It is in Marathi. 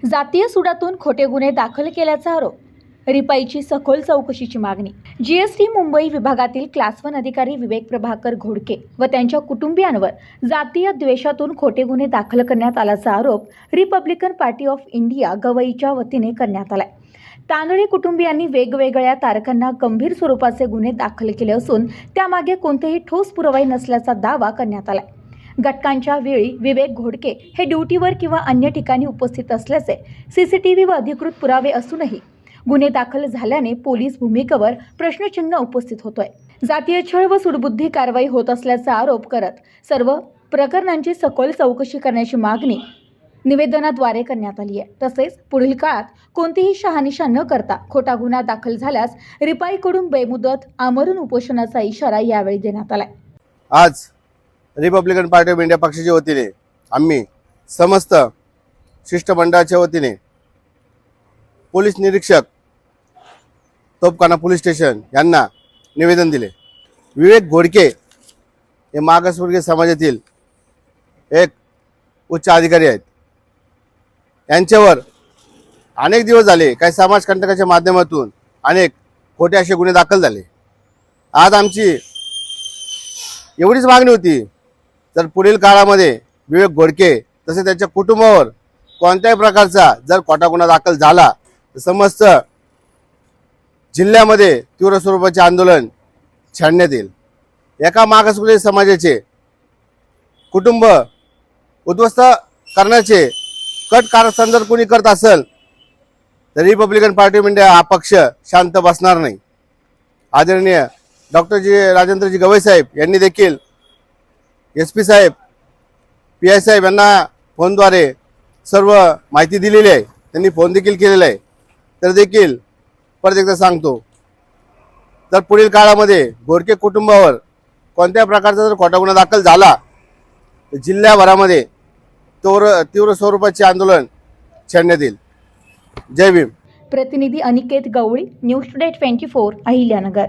जातीय सुडातून खोटे गुन्हे दाखल केल्याचा आरोप. रिपाईची सखोल चौकशीची मागणी. जीएसटी मुंबई विभागातील क्लास 1 अधिकारी विवेक प्रभाकर घोडके व त्यांच्या कुटुंबियांवर जातीय द्वेषातून खोटे गुन्हे दाखल करण्यात आल्याचा आरोप रिपब्लिकन पार्टी ऑफ इंडिया गवईच्या वतीने करण्यात आलाय. तांदळे कुटुंबियांनी वेगवेगळ्या तारखांना गंभीर स्वरूपाचे गुन्हे दाखल केले असून त्यामागे कोणतेही ठोस पुरावा नसल्याचा दावा करण्यात आलाय. घटनांच्या वेळी विवेक घोडके हे ड्युटीवर किंवा अन्य ठिकाणी उपस्थित असल्याचे सीसीटीव्ही व अधिकृत पुरावे असूनही गुन्हे दाखल झाल्याने पोलीस भूमिकेवर प्रश्नचिन्ह उपस्थित होतोय. जातीय छळ व सुडबुद्धी कारवाई होत असल्याचा आरोप करत सर्व प्रकरणांची सखोल चौकशी करण्याची मागणी निवेदनाद्वारे करण्यात आली आहे. तसेच पुढील काळात कोणतीही शहानिशा न करता खोटा गुन्हा दाखल झाल्यास रिपाईकडून बेमुदत आमरण उपोषणाचा इशारा यावेळी देण्यात आलाय. आज रिपब्लिकन पार्टी ऑफ इंडिया पक्षाच्या वतीने आम्ही समस्त शिष्टमंडळाच्या वतीने पोलीस निरीक्षक तोपखाना पोलीस स्टेशन यांना निवेदन दिले. विवेक घोडके हे मागासवर्गीय समाजातील एक उच्च अधिकारी आहेत. यांच्यावर अनेक दिवस झाले काही समाजकंटकाच्या माध्यमातून अनेक खोटे असे गुन्हे दाखल झाले. आज आमची एवढीच मागणी होती, तर पुढील काळामध्ये विवेक घोडके तसे त्यांच्या कुटुंबावर कोणत्याही प्रकारचा जर खोटा गुन्हा दाखल झाला तर समस्त जिल्ह्यामध्ये तीव्र स्वरूपाचे आंदोलन छेडण्यात येईल. एका मागासवर्गीय समाजाचे कुटुंब उद्ध्वस्त करण्याचे कट कारस्थान जर कोणी करत असेल तर रिपब्लिकन पार्टी ऑफ इंडिया हा पक्ष शांत बसणार नाही. आदरणीय राजेंद्रजी गवई साहेब यांनी देखील SP साहेब PI साहेब यांना फोनद्वारे सर्व माहिती दिलेली आहे. त्यांनी फोन देखील केलेला आहे. तर देखील परत एकदा सांगतो, तर पुढील काळामध्ये घोडके कुटुंबावर कोणत्या प्रकारचा जर खोटा गुन्हा दाखल झाला तर जिल्ह्याभरामध्ये तीव्र स्वरूपाचे आंदोलन छेडण्यात येईल. जय भीम. प्रतिनिधी अनिकेत गवळी, न्यूज टुडे 24, अहिल्यानगर.